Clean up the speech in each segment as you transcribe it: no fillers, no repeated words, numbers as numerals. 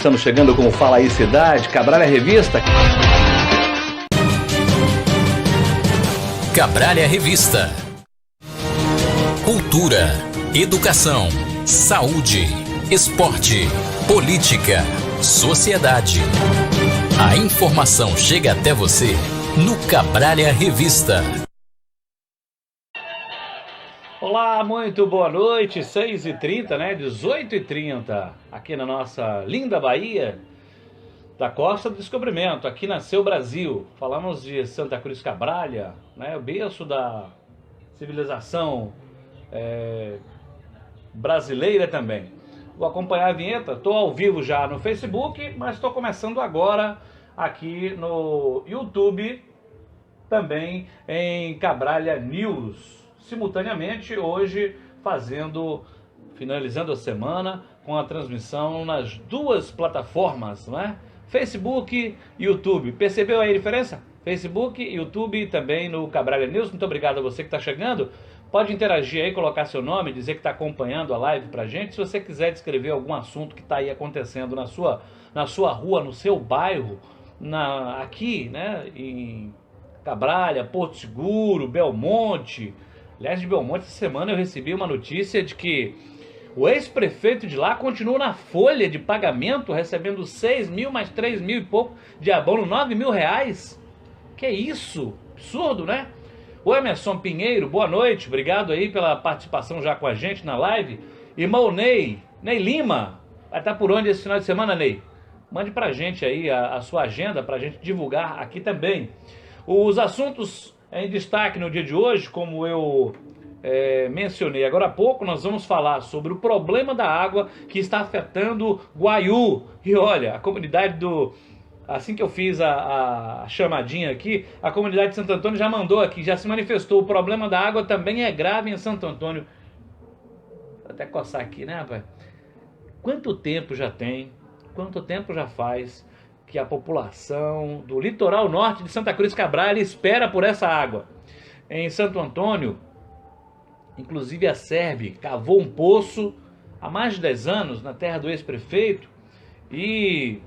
Estamos chegando com o Fala Aí Cidade, Cabralha Revista. Cabralha Revista. Cultura, educação, saúde, esporte, política, sociedade. A informação chega até você no Cabralha Revista. Olá, muito boa noite, 6h30, né? 18h30, aqui na nossa linda Bahia, da Costa do Descobrimento, aqui nasceu o Brasil. Falamos de Santa Cruz Cabralha, né? O berço da civilização brasileira também. Vou acompanhar a vinheta, estou ao vivo já no Facebook, mas estou começando agora aqui no YouTube, também em Cabralha News. Simultaneamente hoje finalizando a semana com a transmissão nas duas plataformas, né? Facebook e YouTube. Percebeu aí a diferença? Facebook, YouTube e também no Cabralha News. Muito obrigado a você que está chegando. Pode interagir aí, colocar seu nome, dizer que está acompanhando a live pra gente. Se você quiser descrever algum assunto que está aí acontecendo na sua rua, no seu bairro, aqui, né, em Cabralha, Porto Seguro, Belmonte. Aliás, de Belmonte, essa semana eu recebi uma notícia de que o ex-prefeito de lá continua na folha de pagamento, recebendo 6 mil mais 3 mil e pouco de abono, 9 mil reais. Que isso? Absurdo, né? O Emerson Pinheiro, boa noite, obrigado aí pela participação já com a gente na live. Irmão Ney Lima, vai estar por onde esse final de semana, Ney? Mande pra gente aí a sua agenda pra gente divulgar aqui também. Os assuntos em destaque no dia de hoje, como eu mencionei agora há pouco, nós vamos falar sobre o problema da água que está afetando Guaiú. E olha, a comunidade assim que eu fiz a chamadinha aqui, a comunidade de Santo Antônio já mandou aqui, já se manifestou. O problema da água também é grave em Santo Antônio. Vou até coçar aqui, né, rapaz? Quanto tempo já faz que a população do litoral norte de Santa Cruz Cabralha espera por essa água? Em Santo Antônio, inclusive a SERB cavou um poço há mais de 10 anos na terra do ex-prefeito e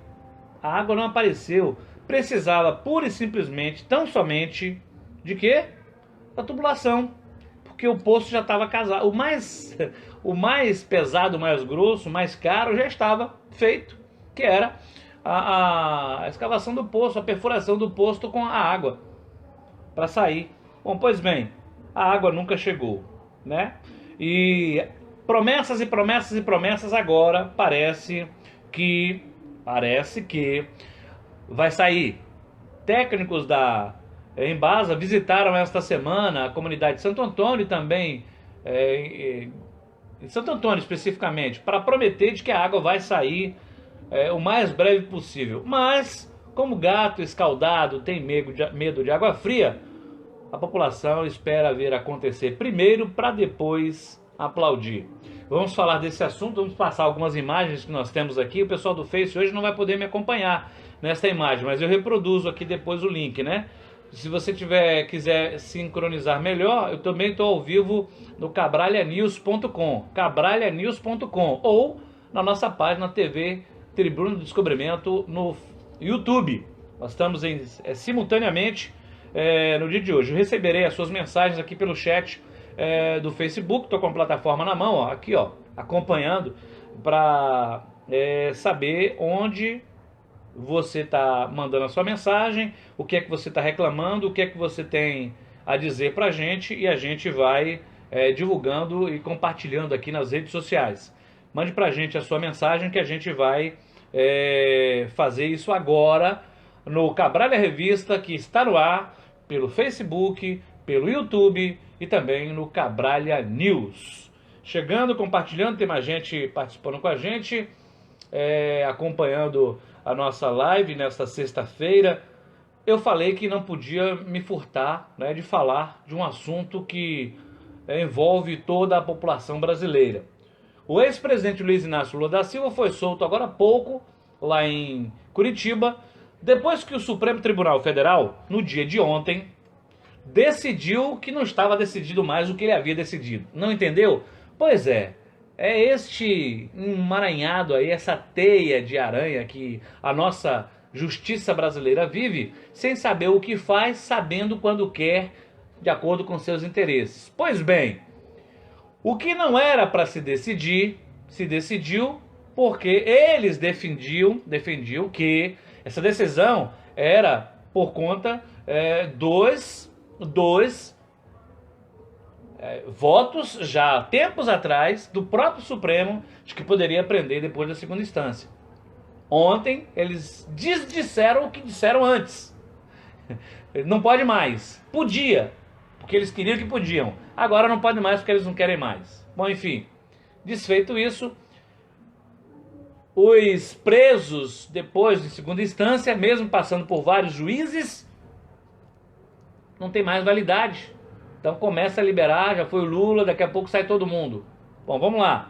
a água não apareceu. Precisava pura e simplesmente, tão somente, de quê? Da tubulação. Porque o poço já estava casado. O mais pesado, o mais grosso, o mais caro já estava feito, que era a escavação do poço, a perfuração do poço com a água para sair. Bom, pois bem, a água nunca chegou, né? E promessas e promessas e promessas, agora parece que vai sair. Técnicos da Embasa visitaram esta semana a comunidade de Santo Antônio e também em Santo Antônio especificamente, para prometer de que a água vai sair o mais breve possível. Mas, como gato escaldado tem medo de água fria, a população espera ver acontecer primeiro para depois aplaudir. Vamos falar desse assunto, vamos passar algumas imagens que nós temos aqui. O pessoal do Face hoje não vai poder me acompanhar nesta imagem, mas eu reproduzo aqui depois o link, né? Se você quiser sincronizar melhor, eu também estou ao vivo no cabralhanews.com, ou na nossa página TV Tribuna do Descobrimento no YouTube. Nós estamos simultaneamente no dia de hoje. Eu receberei as suas mensagens aqui pelo chat do Facebook. Estou com a plataforma na mão, aqui, acompanhando, para saber onde você está mandando a sua mensagem, o que é que você está reclamando, o que é que você tem a dizer para a gente, e a gente vai divulgando e compartilhando aqui nas redes sociais. Mande para a gente a sua mensagem, que a gente vai fazer isso agora no Cabralha Revista, que está no ar pelo Facebook, pelo YouTube e também no Cabralha News. Chegando, compartilhando, tem mais gente participando com a gente, acompanhando a nossa live nesta sexta-feira. Eu falei que não podia me furtar, né, de falar de um assunto que envolve toda a população brasileira. O ex-presidente Luiz Inácio Lula da Silva foi solto agora há pouco, lá em Curitiba, depois que o Supremo Tribunal Federal, no dia de ontem, decidiu que não estava decidido mais o que ele havia decidido. Não entendeu? Pois é, é este emaranhado aí, essa teia de aranha que a nossa justiça brasileira vive, sem saber o que faz, sabendo quando quer, de acordo com seus interesses. Pois bem, o que não era para se decidir, se decidiu porque eles defendiam que essa decisão era por conta dos votos já tempos atrás do próprio Supremo de que poderia prender depois da segunda instância. Ontem eles disseram o que disseram antes. Não pode mais. Podia, porque eles queriam que podiam. Agora não pode mais porque eles não querem mais. Bom, enfim, desfeito isso, os presos depois de segunda instância, mesmo passando por vários juízes, não tem mais validade. Então começa a liberar, já foi o Lula, daqui a pouco sai todo mundo. Bom, vamos lá.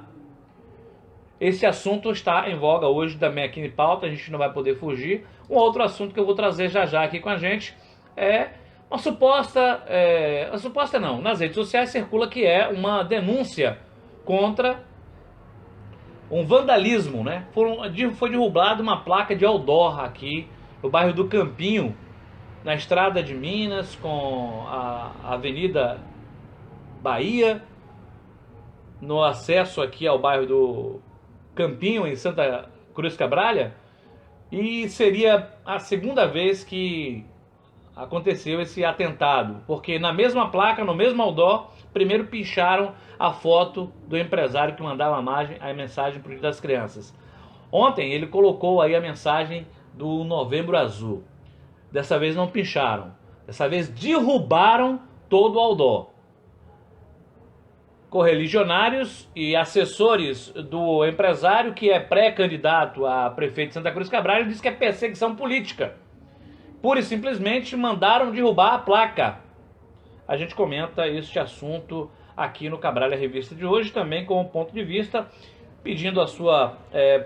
Esse assunto está em voga hoje também aqui em pauta, a gente não vai poder fugir. Um outro assunto que eu vou trazer já aqui com a gente é uma suposta não, nas redes sociais circula que é uma denúncia contra um vandalismo, né? Foi derrubada uma placa de outdoor aqui no bairro do Campinho, na estrada de Minas com a Avenida Bahia, no acesso aqui ao bairro do Campinho, em Santa Cruz Cabrália, e seria a segunda vez que aconteceu esse atentado, porque na mesma placa, no mesmo outdoor, primeiro picharam a foto do empresário que mandava a mensagem para o Dia das Crianças. Ontem ele colocou aí a mensagem do Novembro Azul. Dessa vez não pincharam. Dessa vez derrubaram todo o outdoor. Correligionários e assessores do empresário, que é pré-candidato a prefeito de Santa Cruz Cabrália, diz que é perseguição política. Pura e simplesmente mandaram derrubar a placa. A gente comenta este assunto aqui no Cabrália Revista de hoje, também com um ponto de vista, pedindo a sua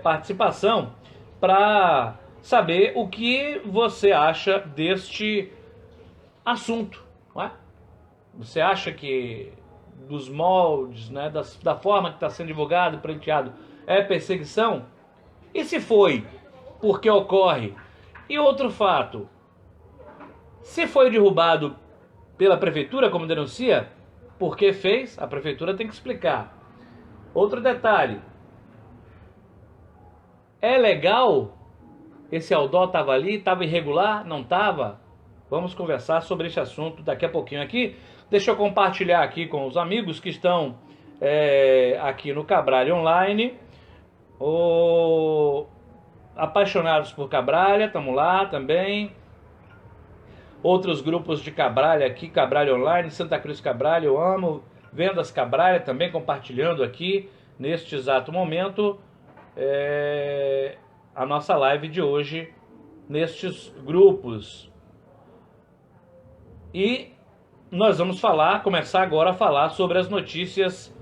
participação para saber o que você acha deste assunto, não é? Você acha que dos moldes, né, da forma que está sendo divulgado e prenteado é perseguição? E se foi, por que ocorre? E outro fato, se foi derrubado pela prefeitura, como denuncia, por que fez? A prefeitura tem que explicar. Outro detalhe, é legal? Esse outdoor estava ali, estava irregular? Não estava? Vamos conversar sobre esse assunto daqui a pouquinho aqui. Deixa eu compartilhar aqui com os amigos que estão aqui no Cabrália Online. Apaixonados por Cabrália, estamos lá também. Outros grupos de Cabrália aqui, Cabrália Online, Santa Cruz Cabrália, eu amo. Vendas Cabrália também compartilhando aqui, neste exato momento, a nossa live de hoje, nestes grupos. E nós vamos começar agora a falar sobre as notícias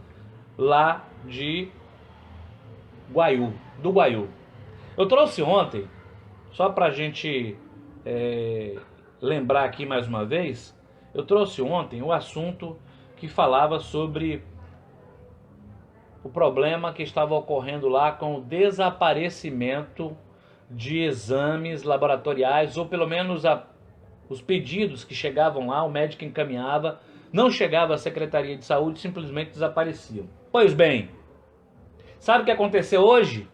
lá de Guaiú, do Guaiú. Eu trouxe ontem, só para a gente lembrar aqui mais uma vez, eu trouxe ontem o assunto que falava sobre o problema que estava ocorrendo lá com o desaparecimento de exames laboratoriais, ou pelo menos os pedidos que chegavam lá, o médico encaminhava, não chegava à Secretaria de Saúde, simplesmente desapareciam. Pois bem, sabe o que aconteceu hoje?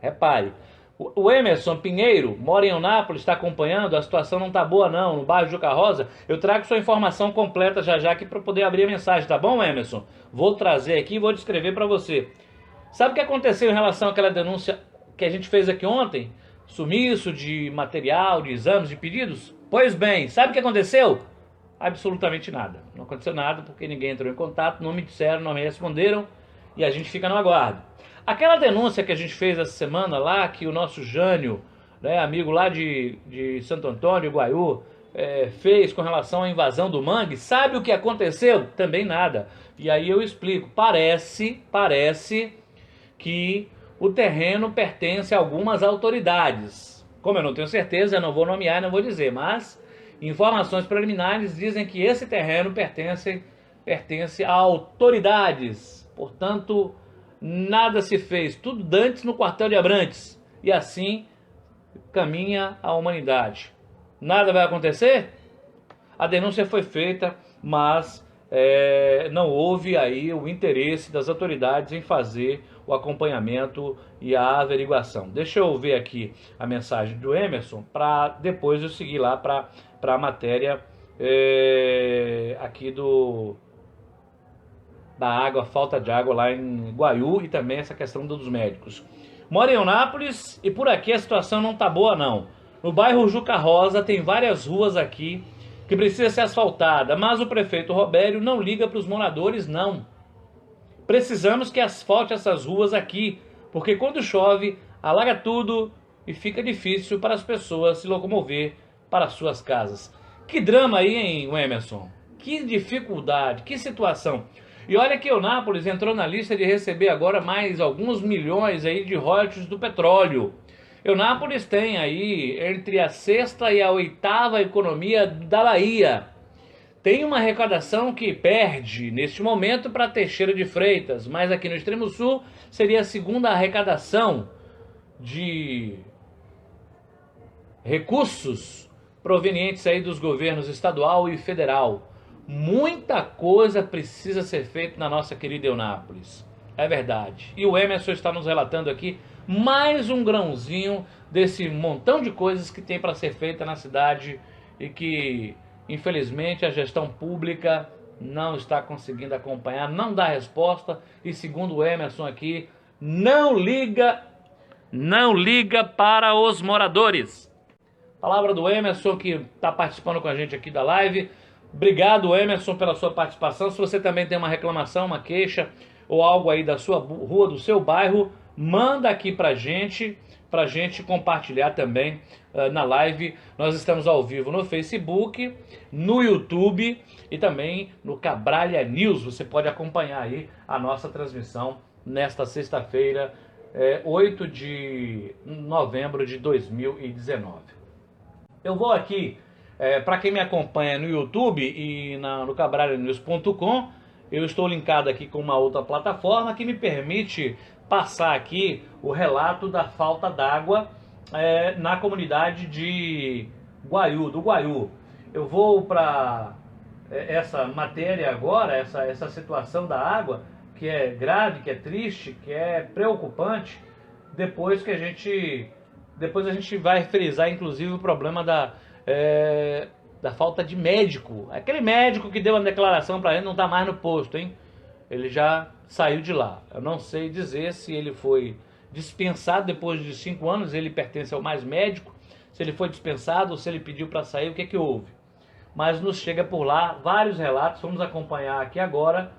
Repare, o Emerson Pinheiro mora em Eunápolis, está acompanhando, a situação não está boa não, no bairro Juca Rosa. Eu trago sua informação completa já aqui para poder abrir a mensagem, tá bom, Emerson? Vou trazer aqui e vou descrever para você. Sabe o que aconteceu em relação àquela denúncia que a gente fez aqui ontem? Sumiço de material, de exames, de pedidos? Pois bem, sabe o que aconteceu? Absolutamente nada. Não aconteceu nada porque ninguém entrou em contato, não me disseram, não me responderam e a gente fica no aguardo. Aquela denúncia que a gente fez essa semana lá, que o nosso Jânio, né, amigo lá de Santo Antônio, Guaiú, fez com relação à invasão do mangue, sabe o que aconteceu? Também nada. E aí eu explico. Parece que o terreno pertence a algumas autoridades. Como eu não tenho certeza, eu não vou nomear e não vou dizer, mas informações preliminares dizem que esse terreno pertence a autoridades. Portanto, nada se fez, tudo dantes no quartel de Abrantes. E assim caminha a humanidade. Nada vai acontecer? A denúncia foi feita, mas não houve aí o interesse das autoridades em fazer o acompanhamento e a averiguação. Deixa eu ver aqui a mensagem do Emerson, para depois eu seguir lá para a matéria aqui da água, falta de água lá em Guaiú, e também essa questão dos médicos. Moro em Eunápolis e por aqui a situação não tá boa não. No bairro Juca Rosa tem várias ruas aqui que precisa ser asfaltada, mas o prefeito Robério não liga para os moradores não. Precisamos que asfalte essas ruas aqui, porque quando chove alaga tudo e fica difícil para as pessoas se locomover para suas casas. Que drama aí, hein, Emerson? Que dificuldade, que situação. E olha que Eunápolis entrou na lista de receber agora mais alguns milhões aí de royalties do petróleo. Eunápolis tem aí entre a 6ª e a 8ª economia da Bahia. Tem uma arrecadação que perde neste momento para Teixeira de Freitas, mas aqui no extremo sul seria a 2ª arrecadação de recursos provenientes aí dos governos estadual e federal. Muita coisa precisa ser feita na nossa querida Eunápolis. É verdade. E o Emerson está nos relatando aqui mais um grãozinho desse montão de coisas que tem para ser feita na cidade e que, infelizmente, a gestão pública não está conseguindo acompanhar, não dá resposta e, segundo o Emerson aqui, não liga para os moradores. Palavra do Emerson, que está participando com a gente aqui da live. Obrigado, Emerson, pela sua participação. Se você também tem uma reclamação, uma queixa ou algo aí da sua rua, do seu bairro, manda aqui pra gente compartilhar também na live. Nós estamos ao vivo no Facebook, no YouTube e também no Cabralha News. Você pode acompanhar aí a nossa transmissão nesta sexta-feira, 8 de novembro de 2019. Eu vou aqui, para quem me acompanha no YouTube e no cabralhanews.com, eu estou linkado aqui com uma outra plataforma que me permite passar aqui o relato da falta d'água na comunidade de Guaiú, do Guaiú. Eu vou para essa matéria agora, essa situação da água, que é grave, que é triste, que é preocupante, depois a gente vai frisar inclusive o problema da falta de médico. Aquele médico que deu uma declaração para ele não está mais no posto, hein? Ele já saiu de lá. Eu não sei dizer se ele foi dispensado depois de 5 anos, ele pertence ao Mais Médico, se ele foi dispensado ou se ele pediu para sair, o que houve. Mas nos chega por lá vários relatos, vamos acompanhar aqui agora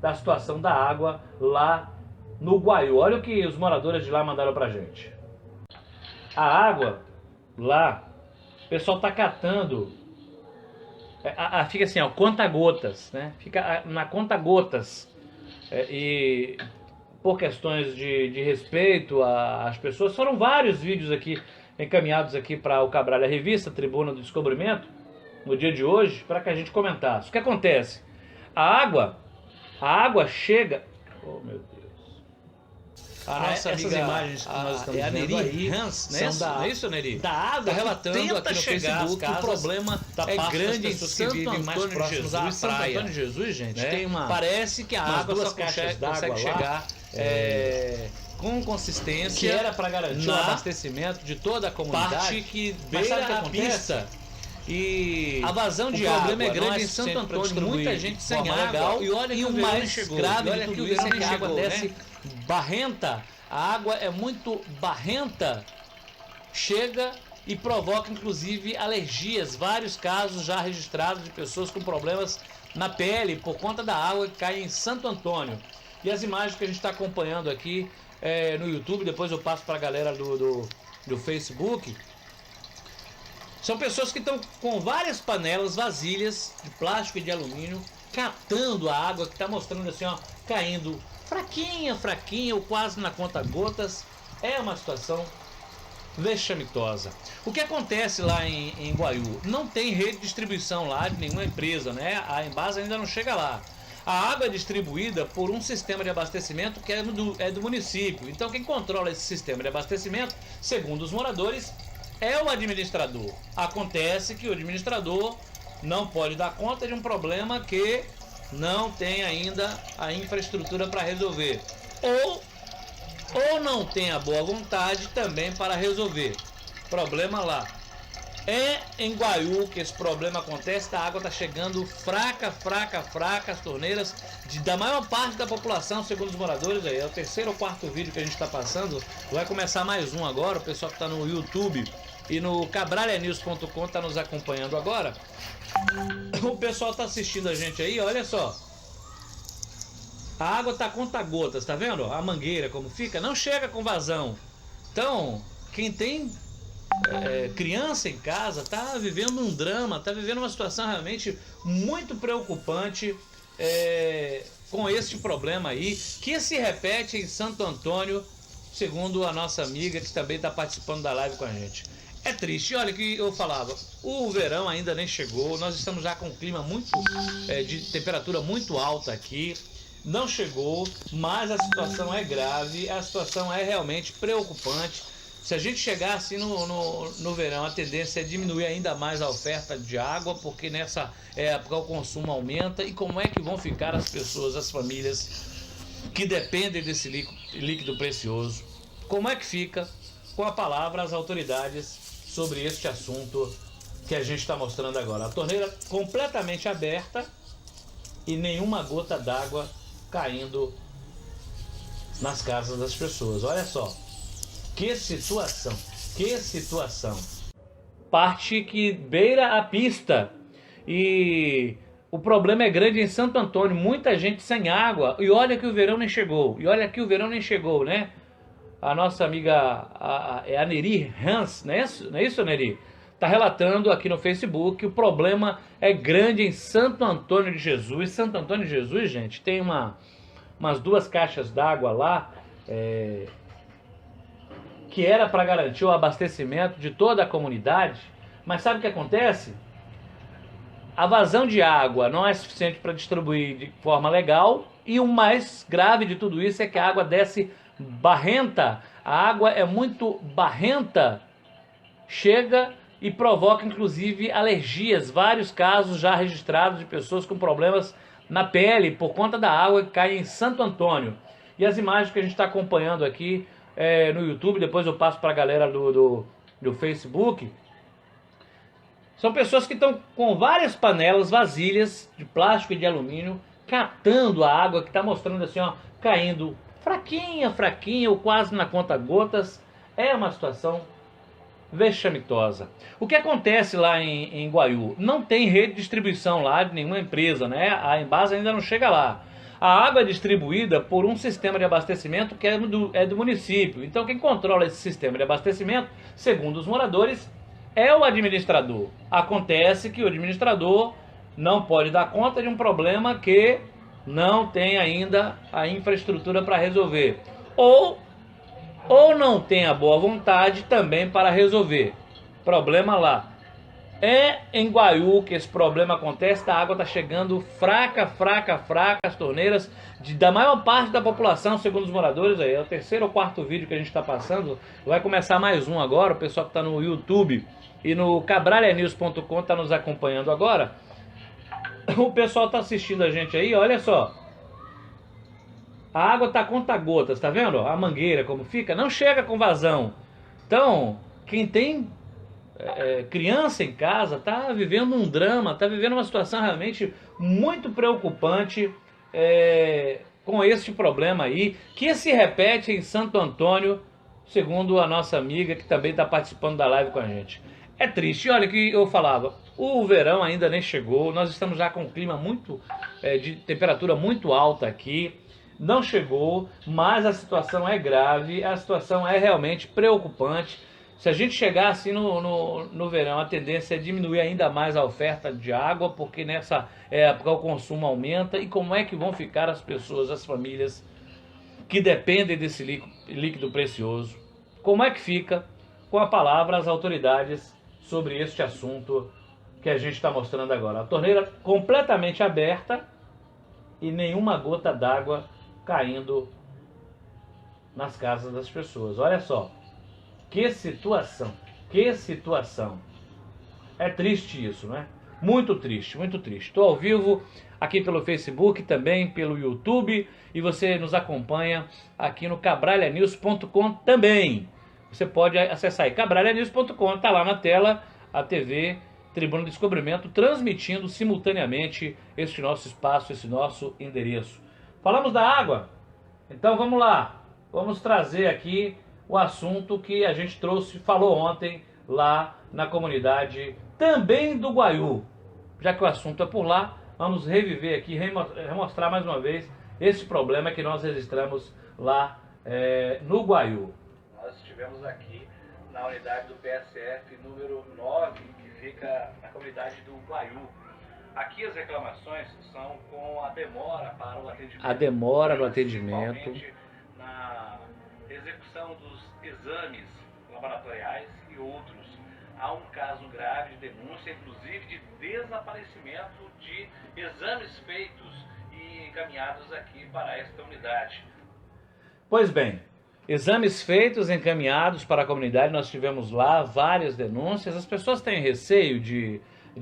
da situação da água lá no Guaiú. Olha o que os moradores de lá mandaram pra gente. A água lá, o pessoal tá catando, fica assim, ó, conta-gotas, né? Fica na conta-gotas. E por questões de respeito às pessoas, foram vários vídeos aqui encaminhados aqui para o Cabralha Revista, Tribuna do Descobrimento, no dia de hoje, para que a gente comentasse. O que acontece? A água chega... Oh, meu Deus. Essas imagens que nós estamos vendo aí são isso, Neri? Da água, tá relatando aqui no Facebook, o problema é grande em Santo Antônio de Jesus. Santo Antônio de Jesus, gente, né? Parece que a água só consegue chegar com consistência, que era para garantir o abastecimento de toda a comunidade, parte que beira a pista. E a vazão de água, o problema é grande em Santo Antônio, muita gente sem água, e olha que o mais grave de tudo isso é que a água desce barrenta, a água é muito barrenta, chega e provoca inclusive alergias, vários casos já registrados de pessoas com problemas na pele por conta da água que cai em Santo Antônio. E as imagens que a gente está acompanhando aqui no YouTube, depois eu passo para a galera do Facebook. São pessoas que estão com várias panelas, vasilhas de plástico e de alumínio, catando a água que está mostrando assim, ó, caindo fraquinha ou quase na conta-gotas. É uma situação vexamitosa. O que acontece lá em Guaiú? Não tem rede de distribuição lá de nenhuma empresa, né? A Embasa ainda não chega lá. A água é distribuída por um sistema de abastecimento que é do município. Então quem controla esse sistema de abastecimento, segundo os moradores, é o administrador. Acontece que o administrador não pode dar conta de um problema que não tem ainda a infraestrutura para resolver. Ou não tem a boa vontade também para resolver. Problema lá. É em Guaiú que esse problema acontece, a água está chegando fraca, as torneiras da maior parte da população, segundo os moradores. Aí é o terceiro ou quarto vídeo que a gente está passando, vai começar mais um agora, o pessoal que está no YouTube e no cabralhanews.com está nos acompanhando agora. O pessoal está assistindo a gente aí, olha só. A água está conta-gotas, tá vendo? A mangueira como fica, não chega com vazão. Então, quem tem criança em casa tá vivendo um drama, tá vivendo uma situação realmente muito preocupante com este problema aí, que se repete em Santo Antônio, segundo a nossa amiga que também está participando da live com a gente. É triste, olha que eu falava, o verão ainda nem chegou, nós estamos já com um clima muito de temperatura muito alta aqui, não chegou, mas a situação é grave, a situação é realmente preocupante. Se a gente chegar assim no verão, a tendência é diminuir ainda mais a oferta de água, porque nessa época o consumo aumenta. E como é que vão ficar as pessoas, as famílias que dependem desse líquido precioso? Como é que fica? Com a palavra as autoridades sobre este assunto que a gente está mostrando agora. A torneira completamente aberta e nenhuma gota d'água caindo nas casas das pessoas. Olha só. Que situação, que situação. Parte que beira a pista e o problema é grande em Santo Antônio, muita gente sem água e olha que o verão nem chegou, né? A nossa amiga, a Neri Hans, não é isso, Neri? Está relatando aqui no Facebook que o problema é grande em Santo Antônio de Jesus. Santo Antônio de Jesus, gente, tem umas 2 caixas d'água lá, que era para garantir o abastecimento de toda a comunidade, mas sabe o que acontece? A vazão de água não é suficiente para distribuir de forma legal e o mais grave de tudo isso é que a água desce barrenta, a água é muito barrenta, chega e provoca inclusive alergias, vários casos já registrados de pessoas com problemas na pele por conta da água que cai em Santo Antônio. E as imagens que a gente está acompanhando aqui no YouTube, depois eu passo para a galera do Facebook, são pessoas que estão com várias panelas, vasilhas de plástico e de alumínio, catando a água que está mostrando assim, ó, caindo fraquinha ou quase na conta-gotas. É uma situação vexamitosa. O que acontece lá em Guaiú? Não tem rede de distribuição lá de nenhuma empresa, né? A Embasa ainda não chega lá. A água é distribuída por um sistema de abastecimento que é do município. Então quem controla esse sistema de abastecimento, segundo os moradores, é o administrador. Acontece que o administrador não pode dar conta de um problema que não tem ainda a infraestrutura para resolver. Ou não tem a boa vontade também para resolver. Problema lá. É em Guaiú que esse problema acontece, a água está chegando fraca, as torneiras da maior parte da população, segundo os moradores. Aí é o terceiro ou quarto vídeo que a gente está passando, vai começar mais um agora, o pessoal que está no YouTube e no cabralhanews.com está nos acompanhando agora. O pessoal está assistindo a gente aí, olha só. A água está conta-gotas, tá vendo? A mangueira como fica, não chega com vazão. Então, quem tem criança em casa tá vivendo um drama, tá vivendo uma situação realmente muito preocupante com este problema aí, que se repete em Santo Antônio, segundo a nossa amiga que também está participando da live com a gente. É triste, olha que eu falava, o verão ainda nem chegou, nós estamos já com um clima muito de temperatura muito alta aqui, não chegou, mas a situação é grave, a situação é realmente preocupante. Se a gente chegar assim no verão, a tendência é diminuir ainda mais a oferta de água, porque nessa época o consumo aumenta. E como é que vão ficar as pessoas, as famílias que dependem desse líquido precioso? Como é que fica? Com a palavra as autoridades sobre este assunto que a gente está mostrando agora. A torneira completamente aberta e nenhuma gota d'água caindo nas casas das pessoas. Olha só, que situação, que situação. É triste isso, não é? Muito triste, muito triste. Estou ao vivo aqui pelo Facebook, também pelo YouTube, e você nos acompanha aqui no cabralhanews.com também. Você pode acessar aí cabralhanews.com, está lá na tela a TV Tribuna do Descobrimento, transmitindo simultaneamente este nosso espaço, esse nosso endereço. Falamos da água? Então vamos lá, vamos trazer aqui o assunto que a gente falou ontem lá na comunidade também do Guaiú. Já que o assunto é por lá, vamos reviver aqui, remostrar mais uma vez esse problema que nós registramos lá no Guaiú. Nós estivemos aqui na unidade do PSF número 9, que fica na comunidade do Guaiú. Aqui as reclamações são com a demora para o atendimento. A demora no atendimento. Principalmente na execução dos exames laboratoriais e outros. Há um caso grave de denúncia, inclusive de desaparecimento de exames feitos e encaminhados aqui para esta unidade. Pois bem, exames feitos, encaminhados para a comunidade, nós tivemos lá várias denúncias. As pessoas têm receio de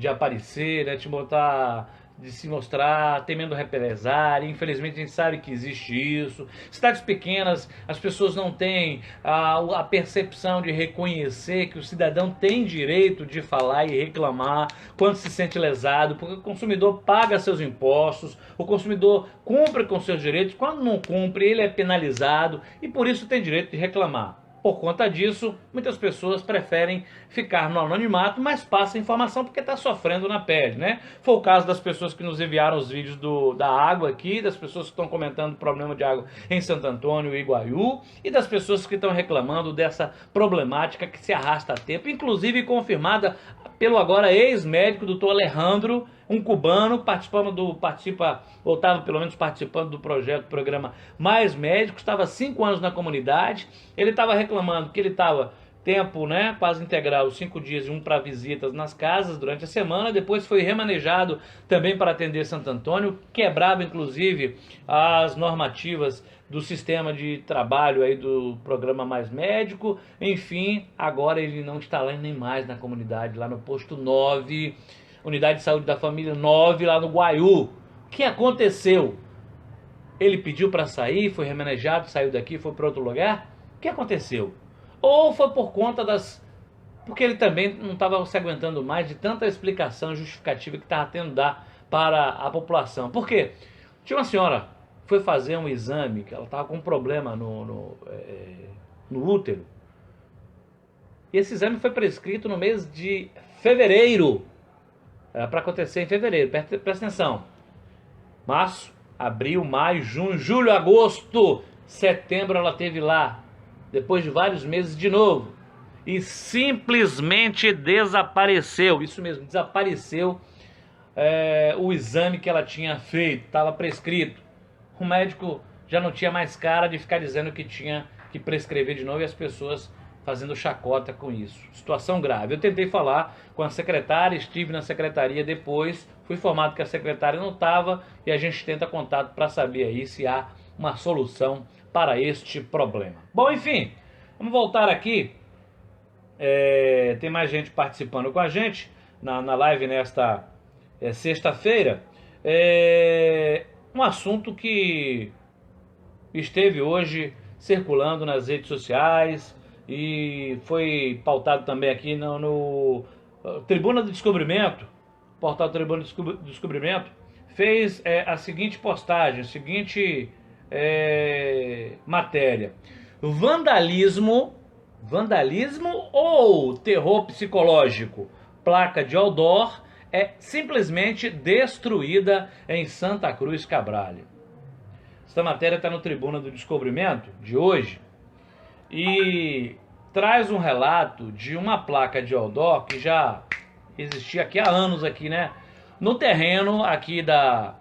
aparecer, né, de se mostrar, temendo represália. Infelizmente a gente sabe que existe isso. Cidades pequenas, as pessoas não têm a percepção de reconhecer que o cidadão tem direito de falar e reclamar quando se sente lesado, porque o consumidor paga seus impostos, o consumidor cumpre com seus direitos, quando não cumpre ele é penalizado e por isso tem direito de reclamar. Por conta disso, muitas pessoas preferem ficar no anonimato, mas passam informação porque está sofrendo na pele, né? Foi o caso das pessoas que nos enviaram os vídeos da água aqui, das pessoas que estão comentando o problema de água em Santo Antônio e Guaiú, e das pessoas que estão reclamando dessa problemática que se arrasta há tempo, inclusive confirmada pelo agora ex-médico doutor Alejandro, um cubano, estava pelo menos participando do programa Mais Médicos, estava há 5 anos na comunidade. Ele estava reclamando que ele estava tempo, né, quase integral, 5 dias e 1 para visitas nas casas durante a semana. Depois foi remanejado também para atender Santo Antônio, quebrava inclusive as normativas do sistema de trabalho aí do programa Mais Médico. Enfim, agora ele não está lá nem mais na comunidade, lá no posto 9, Unidade de Saúde da Família 9, lá no Guaiú. O que aconteceu? Ele pediu para sair, foi remanejado, saiu daqui, foi para outro lugar? O que aconteceu? Ou foi por conta porque ele também não estava se aguentando mais de tanta explicação justificativa que estava tendo dar para a população. Por quê? Tinha uma senhora foi fazer um exame, que ela estava com um problema no útero. E esse exame foi prescrito no mês de fevereiro. Era para acontecer em fevereiro, presta atenção. Março, abril, maio, junho, julho, agosto, setembro ela teve lá. Depois de vários meses de novo. E simplesmente desapareceu. Isso mesmo, desapareceu o exame que ela tinha feito. Estava prescrito. O médico já não tinha mais cara de ficar dizendo que tinha que prescrever de novo e as pessoas fazendo chacota com isso. Situação grave. Eu tentei falar com a secretária, estive na secretaria depois, fui informado que a secretária não estava e a gente tenta contato para saber aí se há uma solução para este problema. Bom, enfim, vamos voltar aqui. Tem mais gente participando com a gente na live nesta sexta-feira. Um assunto que esteve hoje circulando nas redes sociais e foi pautado também aqui no Tribuna do Descobrimento. O portal Tribuna do Descobrimento fez a seguinte postagem, a seguinte matéria: vandalismo ou terror psicológico? Placa de outdoor é simplesmente destruída em Santa Cruz Cabrália. Esta matéria está no Tribuna do Descobrimento de hoje e traz um relato de uma placa de outdoor que já existia aqui há anos aqui, né? No terreno aqui da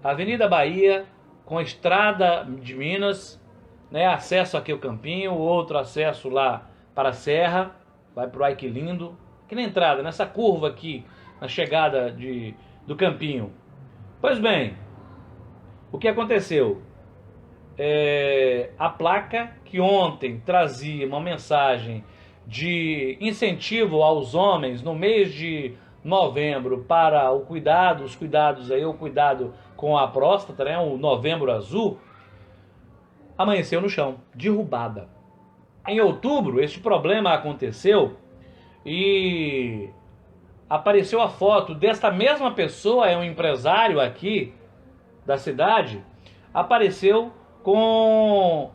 Avenida Bahia, com a Estrada de Minas, né? Acesso aqui ao Campinho, outro acesso lá para a Serra, vai para o Ai Que Lindo, aqui na entrada, nessa curva aqui, na chegada do Campinho. Pois bem, O que aconteceu? A placa que ontem trazia uma mensagem de incentivo aos homens no mês de novembro para os cuidados aí, o cuidado com a próstata, né, o Novembro Azul, amanheceu no chão, derrubada. Em outubro, este problema aconteceu e apareceu a foto desta mesma pessoa, é um empresário aqui da cidade, apareceu com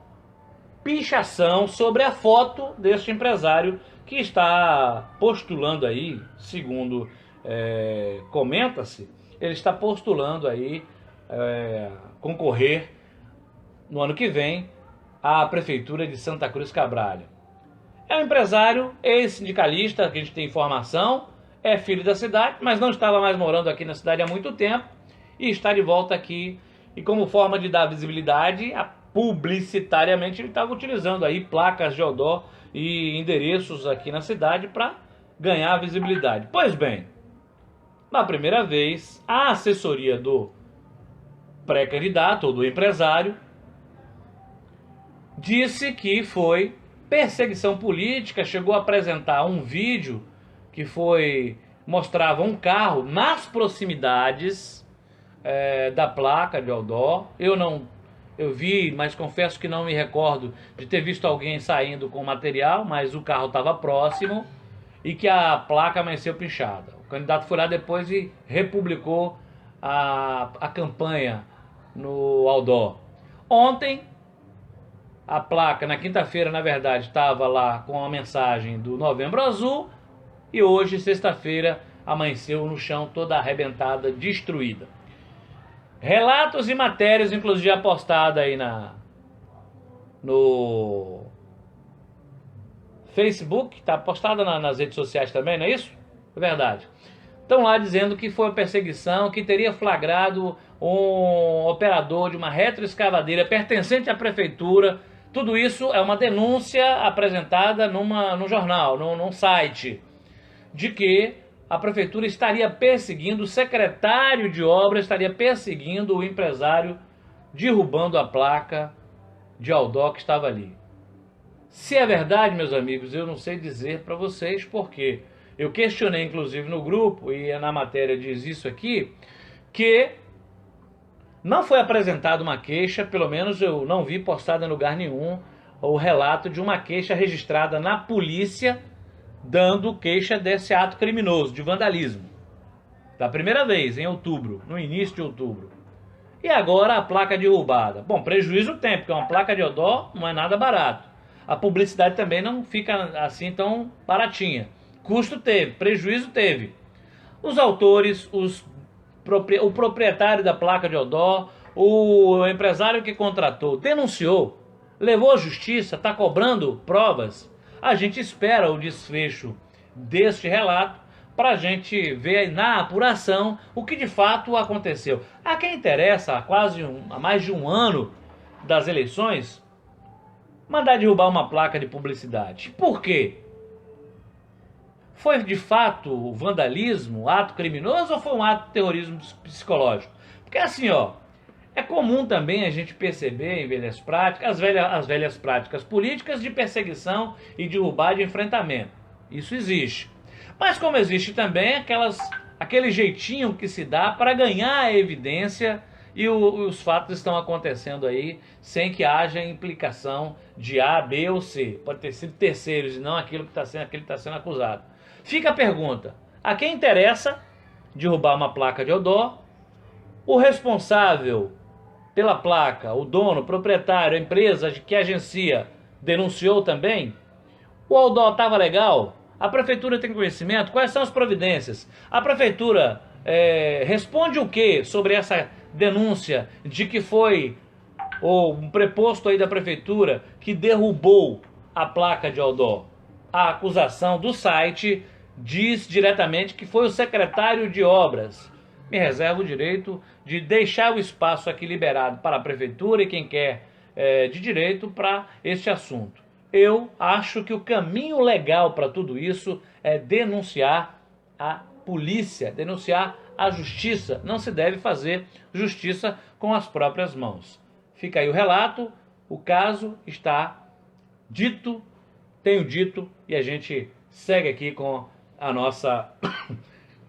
pichação sobre a foto deste empresário que está postulando aí, segundo comenta-se, ele está postulando aí concorrer no ano que vem à Prefeitura de Santa Cruz Cabrália. É um empresário, ex-sindicalista, que a gente tem informação, é filho da cidade, mas não estava mais morando aqui na cidade há muito tempo e está de volta aqui. E como forma de dar visibilidade, publicitariamente ele estava utilizando aí placas de outdoor e endereços aqui na cidade para ganhar visibilidade. Pois bem, na primeira vez, a assessoria do pré-candidato ou do empresário disse que foi perseguição política, chegou a apresentar um vídeo que mostrava um carro nas proximidades da placa de outdoor. Eu vi, mas confesso que não me recordo de ter visto alguém saindo com material, mas o carro estava próximo e que a placa amanheceu pinchada. O candidato foi lá depois e republicou a campanha no outdoor. Ontem, a placa, na quinta-feira, na verdade, estava lá com a mensagem do Novembro Azul e hoje, sexta-feira, amanheceu no chão toda arrebentada, destruída. Relatos e matérias, inclusive postada aí no Facebook, está postada nas redes sociais também, não é isso? É verdade. Estão lá dizendo que foi uma perseguição, que teria flagrado um operador de uma retroescavadeira pertencente à prefeitura. Tudo isso é uma denúncia apresentada num jornal, num site, de que a prefeitura estaria perseguindo, o secretário de obras estaria perseguindo o empresário, derrubando a placa de outdoor que estava ali. Se é verdade, meus amigos, eu não sei dizer para vocês, porque eu questionei, inclusive, no grupo, e na matéria diz isso aqui, que não foi apresentada uma queixa, pelo menos eu não vi postada em lugar nenhum, o relato de uma queixa registrada na polícia, dando queixa desse ato criminoso, de vandalismo. Da primeira vez, em outubro, no início de outubro. E agora a placa derrubada. Bom, prejuízo tem, porque uma placa de outdoor não é nada barato. A publicidade também não fica assim tão baratinha. Custo teve, prejuízo teve. Os autores, o proprietário da placa de outdoor, o empresário que contratou, denunciou, levou à justiça, está cobrando provas. A gente espera o desfecho deste relato para a gente ver na apuração o que de fato aconteceu. A quem interessa, há mais de um ano das eleições, mandar derrubar uma placa de publicidade. Por quê? Foi de fato vandalismo, ato criminoso, ou foi um ato de terrorismo psicológico? Porque assim, é comum também a gente perceber em velhas práticas, as velhas práticas políticas de perseguição e derrubar de enfrentamento. Isso existe. Mas como existe também aquele jeitinho que se dá para ganhar a evidência e os fatos estão acontecendo aí sem que haja implicação de A, B ou C. Pode ter sido terceiros e não aquele que está sendo acusado. Fica a pergunta, a quem interessa derrubar uma placa de outdoor? O responsável pela placa, o dono, o proprietário, a empresa que agencia, denunciou também? O outdoor estava legal? A prefeitura tem conhecimento? Quais são as providências? A prefeitura responde o que sobre essa denúncia de que foi um preposto aí da prefeitura que derrubou a placa de outdoor? A acusação do site diz diretamente que foi o secretário de obras. Me reservo o direito de deixar o espaço aqui liberado para a prefeitura e quem quer de direito para este assunto. Eu acho que o caminho legal para tudo isso é denunciar a polícia, denunciar a justiça, não se deve fazer justiça com as próprias mãos. Fica aí o relato, o caso está dito, tenho dito, e a gente segue aqui com a nossa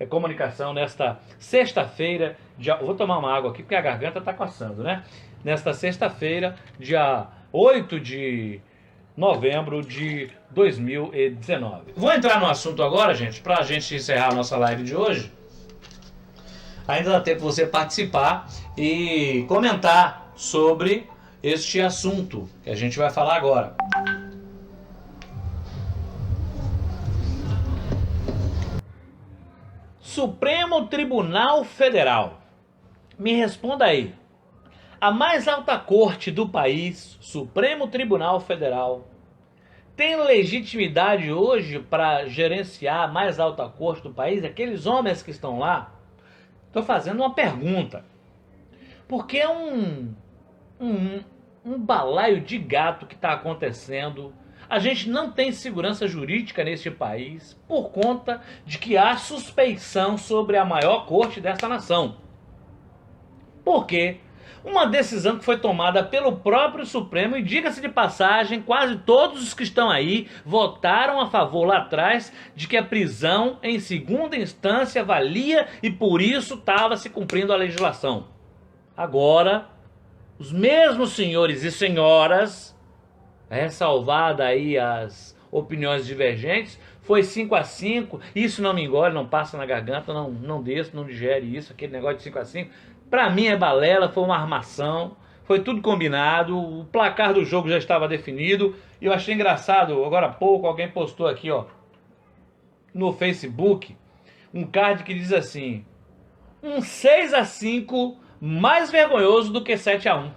comunicação nesta sexta-feira, vou tomar uma água aqui porque a garganta está coçando, né? Nesta sexta-feira, dia 8 de novembro de 2019. Vou entrar no assunto agora, gente, para a gente encerrar a nossa live de hoje. Ainda dá tempo você participar e comentar sobre este assunto que a gente vai falar agora. Supremo Tribunal Federal. Me responda aí. A mais alta corte do país, Supremo Tribunal Federal, tem legitimidade hoje para gerenciar a mais alta corte do país? Aqueles homens que estão lá? Estou fazendo uma pergunta. Porque é um balaio de gato que está acontecendo. A gente não tem segurança jurídica neste país por conta de que há suspeição sobre a maior corte desta nação. Por quê? Uma decisão que foi tomada pelo próprio Supremo, e diga-se de passagem, quase todos os que estão aí votaram a favor lá atrás de que a prisão em segunda instância valia e por isso estava se cumprindo a legislação. Agora, os mesmos senhores e senhoras, ressalvada aí as opiniões divergentes, foi 5-5, isso não me engole, não passa na garganta, não desço, não digere isso, aquele negócio de 5-5. Pra mim é balela, foi uma armação, foi tudo combinado, o placar do jogo já estava definido. E eu achei engraçado, agora há pouco alguém postou aqui, ó, no Facebook, um card que diz assim: um 6-5 mais vergonhoso do que 7-1.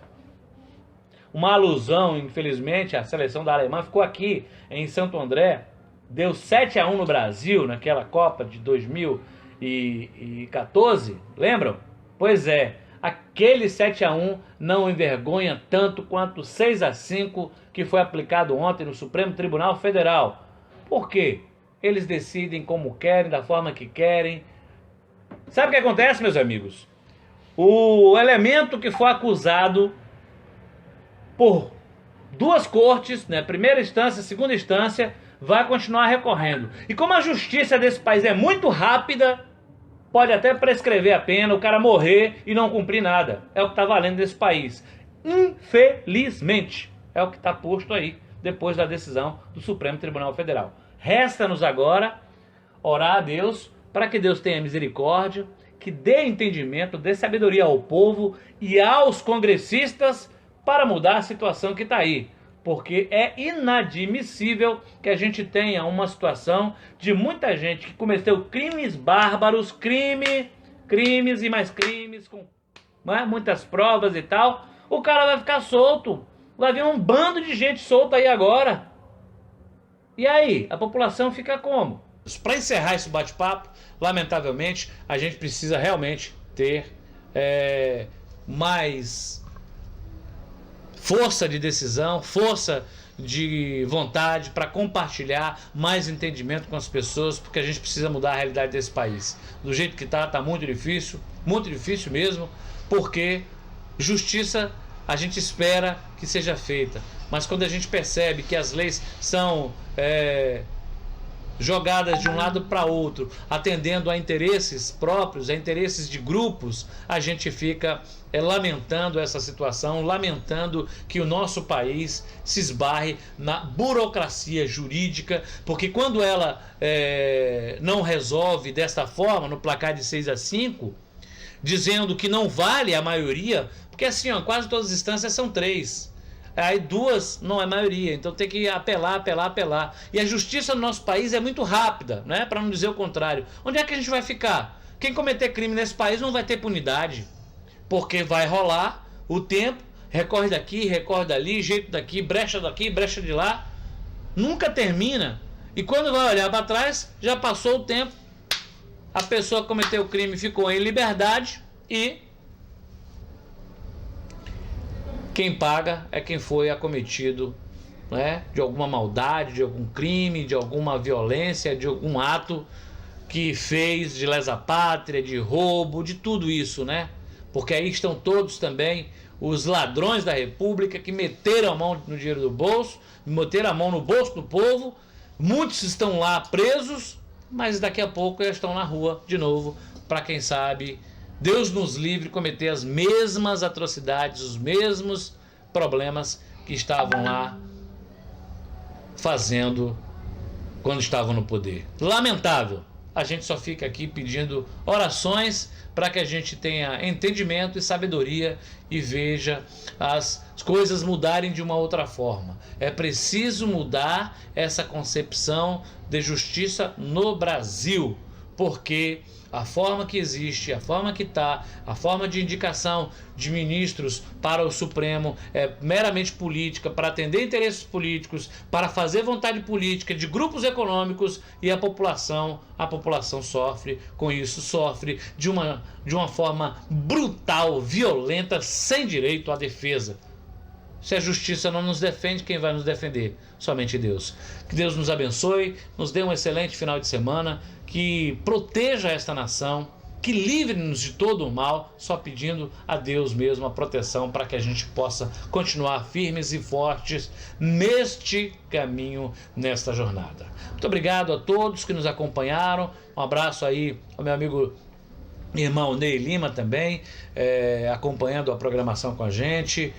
Uma alusão, infelizmente, a seleção da Alemanha ficou aqui em Santo André, deu 7-1 no Brasil, naquela Copa de 2014, lembram? Pois é, aquele 7-1 não envergonha tanto quanto o 6-5 que foi aplicado ontem no Supremo Tribunal Federal. Por quê? Eles decidem como querem, da forma que querem. Sabe o que acontece, meus amigos? O elemento que foi acusado por duas cortes, né, primeira instância e segunda instância, vai continuar recorrendo. E como a justiça desse país é muito rápida, pode até prescrever a pena, o cara morrer e não cumprir nada. É o que está valendo nesse país. Infelizmente, é o que está posto aí, depois da decisão do Supremo Tribunal Federal. Resta-nos agora orar a Deus, para que Deus tenha misericórdia, que dê entendimento, dê sabedoria ao povo e aos congressistas para mudar a situação que está aí. Porque é inadmissível que a gente tenha uma situação de muita gente que cometeu crimes bárbaros, crimes e mais crimes, com muitas provas e tal. O cara vai ficar solto. Vai vir um bando de gente solta aí agora. E aí, a população fica como? Para encerrar esse bate-papo, lamentavelmente, a gente precisa realmente ter mais força de decisão, força de vontade para compartilhar mais entendimento com as pessoas, porque a gente precisa mudar a realidade desse país. Do jeito que está muito difícil mesmo, porque justiça a gente espera que seja feita, mas quando a gente percebe que as leis são jogadas de um lado para outro, atendendo a interesses próprios, a interesses de grupos, a gente fica lamentando essa situação, lamentando que o nosso país se esbarre na burocracia jurídica, porque quando ela não resolve desta forma, no placar de 6-5, dizendo que não vale a maioria, porque assim, ó, quase todas as instâncias são 3. Aí 2 não é maioria, então tem que apelar. E a justiça no nosso país é muito rápida, né? Para não dizer o contrário. Onde é que a gente vai ficar? Quem cometer crime nesse país não vai ter punidade, porque vai rolar o tempo, recorre daqui, recorre dali, jeito daqui, brecha de lá, nunca termina. E quando vai olhar para trás, já passou o tempo, a pessoa que cometeu o crime ficou em liberdade e quem paga é quem foi acometido, né, de alguma maldade, de algum crime, de alguma violência, de algum ato que fez de lesa pátria, de roubo, de tudo isso, né? Porque aí estão todos também os ladrões da República que meteram a mão no dinheiro do bolso, meteram a mão no bolso do povo. Muitos estão lá presos, mas daqui a pouco já estão na rua de novo, para quem sabe, Deus nos livre de cometer as mesmas atrocidades, os mesmos problemas que estavam lá fazendo quando estavam no poder. Lamentável. A gente só fica aqui pedindo orações para que a gente tenha entendimento e sabedoria e veja as coisas mudarem de uma outra forma. É preciso mudar essa concepção de justiça no Brasil, porque a forma que existe, a forma que está, a forma de indicação de ministros para o Supremo é meramente política, para atender interesses políticos, para fazer vontade política de grupos econômicos, e a população sofre com isso, sofre de uma forma brutal, violenta, sem direito à defesa. Se a justiça não nos defende, quem vai nos defender? Somente Deus. Que Deus nos abençoe, nos dê um excelente final de semana, que proteja esta nação, que livre-nos de todo o mal, só pedindo a Deus mesmo a proteção para que a gente possa continuar firmes e fortes neste caminho, nesta jornada. Muito obrigado a todos que nos acompanharam. Um abraço aí ao meu amigo irmão Ney Lima também, acompanhando a programação com a gente.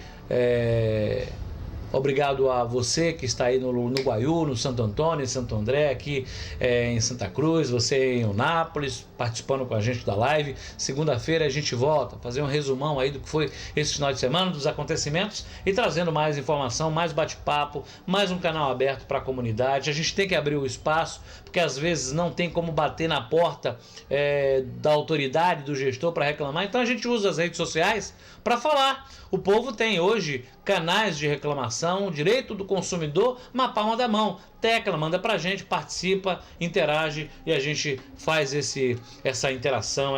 Obrigado a você que está aí no Guaiú, no Santo Antônio, em Santo André, aqui em Santa Cruz, você em Eunápolis, participando com a gente da live. Segunda-feira a gente volta, fazer um resumão aí do que foi esse final de semana, dos acontecimentos, e trazendo mais informação, mais bate-papo, mais um canal aberto para a comunidade. A gente tem que abrir o espaço, porque às vezes não tem como bater na porta da autoridade, do gestor para reclamar, então a gente usa as redes sociais para falar. O povo tem hoje canais de reclamação, direito do consumidor na palma da mão. Tecla, manda pra gente, participa, interage, e a gente faz essa interação,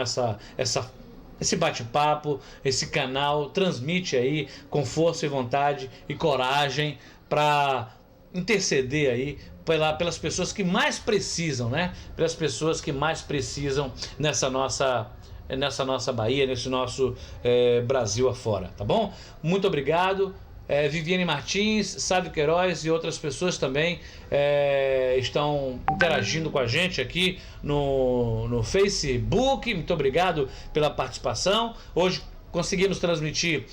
esse bate-papo, esse canal, transmite aí com força e vontade e coragem para interceder aí pelas pessoas que mais precisam, né? Pelas pessoas que mais precisam nessa nossa Bahia, nesse nosso Brasil afora, tá bom? Muito obrigado. Viviane Martins, Sávio Queiroz e outras pessoas também estão interagindo com a gente aqui no Facebook. Muito obrigado pela participação. Hoje conseguimos transmitir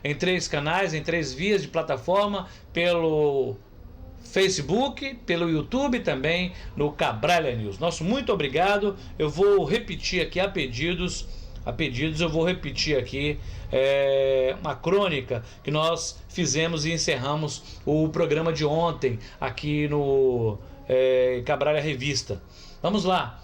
em 3 canais, em 3 vias de plataforma, pelo Facebook, pelo YouTube também, no Cabralha News. Nosso muito obrigado. Eu vou repetir aqui a pedidos, eu vou repetir aqui uma crônica que nós fizemos e encerramos o programa de ontem aqui no Cabralha Revista. Vamos lá,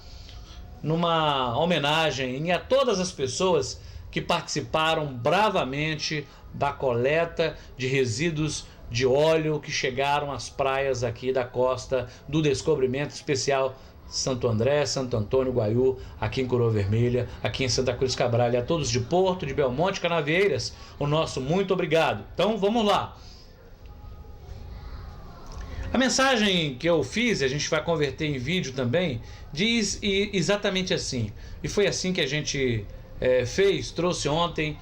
numa homenagem a todas as pessoas que participaram bravamente da coleta de resíduos de óleo que chegaram às praias aqui da costa do Descobrimento Especial Santo André, Santo Antônio, Guaiú, aqui em Coroa Vermelha, aqui em Santa Cruz Cabral, a todos de Porto, de Belmonte, Canavieiras, o nosso muito obrigado. Então vamos lá. A mensagem que eu fiz, a gente vai converter em vídeo também, diz exatamente assim, e foi assim que a gente trouxe ontem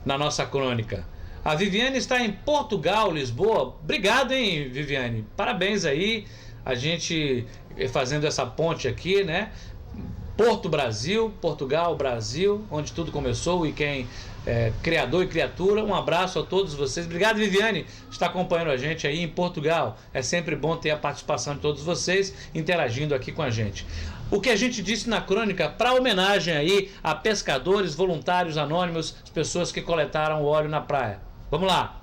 na nossa crônica. A Viviane está em Portugal, Lisboa. Obrigado, hein, Viviane? Parabéns aí. A gente fazendo essa ponte aqui, né? Portugal, Brasil, onde tudo começou, e quem criador e criatura. Um abraço a todos vocês. Obrigado, Viviane, por estar acompanhando a gente aí em Portugal. É sempre bom ter a participação de todos vocês interagindo aqui com a gente. O que a gente disse na crônica, para homenagem aí a pescadores, voluntários anônimos, as pessoas que coletaram o óleo na praia. Vamos lá.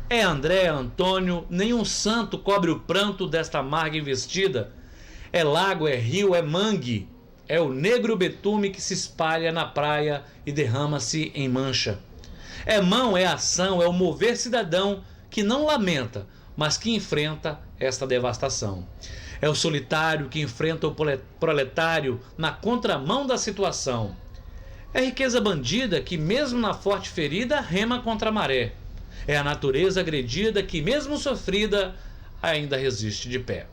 É André, Antônio, nenhum santo cobre o pranto desta amarga investida. É lago, é rio, é mangue. É o negro betume que se espalha na praia e derrama-se em mancha. É mão, é ação, é o mover cidadão que não lamenta, mas que enfrenta esta devastação. É o solitário que enfrenta o proletário na contramão da situação. É riqueza bandida que, mesmo na forte ferida, rema contra a maré. É a natureza agredida que, mesmo sofrida, ainda resiste de pé.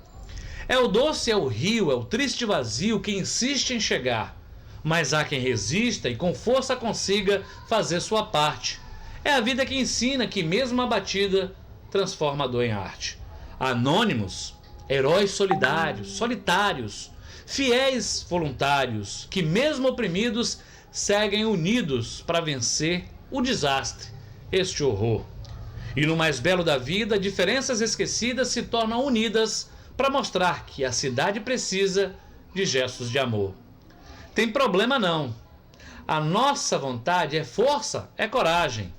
É o doce, é o rio, é o triste vazio que insiste em chegar. Mas há quem resista e com força consiga fazer sua parte. É a vida que ensina que mesmo abatida, transforma a dor em arte. Anônimos, heróis solidários, solitários, fiéis voluntários, que mesmo oprimidos, seguem unidos para vencer o desastre, este horror. E no mais belo da vida, diferenças esquecidas se tornam unidas para mostrar que a cidade precisa de gestos de amor. Tem problema não. A nossa vontade é força, é coragem.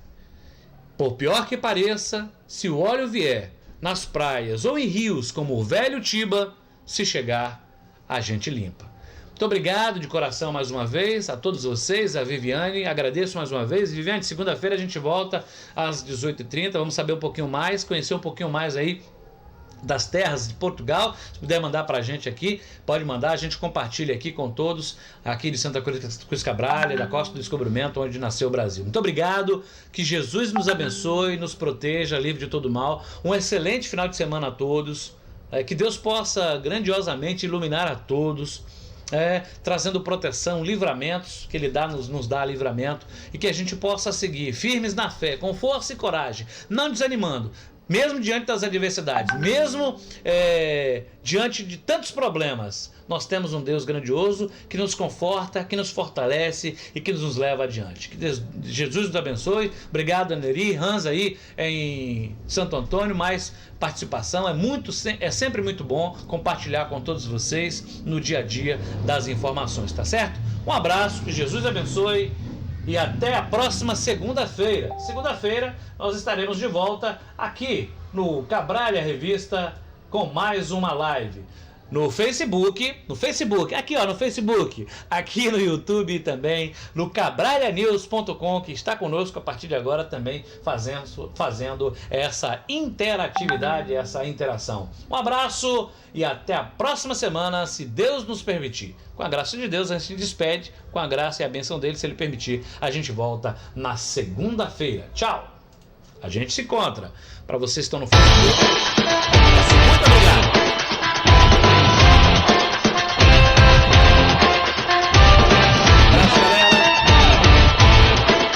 Por pior que pareça, se o óleo vier nas praias ou em rios como o velho Tiba, se chegar, a gente limpa. Muito obrigado de coração mais uma vez a todos vocês, a Viviane, agradeço mais uma vez. Viviane, segunda-feira a gente volta às 18h30, vamos saber um pouquinho mais, conhecer um pouquinho mais aí das terras de Portugal. Se puder mandar pra gente aqui, pode mandar, a gente compartilha aqui com todos aqui de Santa Cruz Cabrália, da Costa do Descobrimento, onde nasceu o Brasil. Muito obrigado, que Jesus nos abençoe, nos proteja, livre de todo mal. Um excelente final de semana a todos, que Deus possa grandiosamente iluminar a todos, trazendo proteção, livramentos, que Ele nos dá livramento, e que a gente possa seguir firmes na fé, com força e coragem, não desanimando, mesmo diante das adversidades, mesmo diante de tantos problemas. Nós temos um Deus grandioso que nos conforta, que nos fortalece e que nos leva adiante. Que Jesus nos abençoe. Obrigado, Aneri, Hans aí em Santo Antônio. Mais participação, é sempre muito bom compartilhar com todos vocês no dia a dia das informações, tá certo? Um abraço, que Jesus abençoe e até a próxima segunda-feira. Segunda-feira nós estaremos de volta aqui no Cabrália Revista com mais uma live. No Facebook, aqui ó, no Facebook, aqui no YouTube também, no cabralianews.com, que está conosco a partir de agora também fazendo essa interatividade, essa interação. Um abraço e até a próxima semana, se Deus nos permitir. Com a graça de Deus, a gente se despede, com a graça e a bênção dele, se ele permitir, a gente volta na segunda-feira. Tchau! A gente se encontra. Para vocês que estão no Facebook, muito obrigado!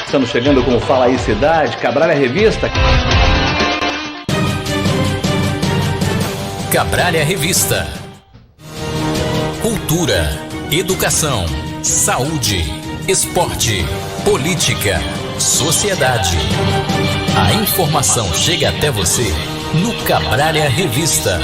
Estamos chegando com o Fala Aí Cidade, Cabrália Revista. Cabrália Revista. Cultura, educação, saúde, esporte, política, sociedade. A informação chega até você no Cabrália Revista.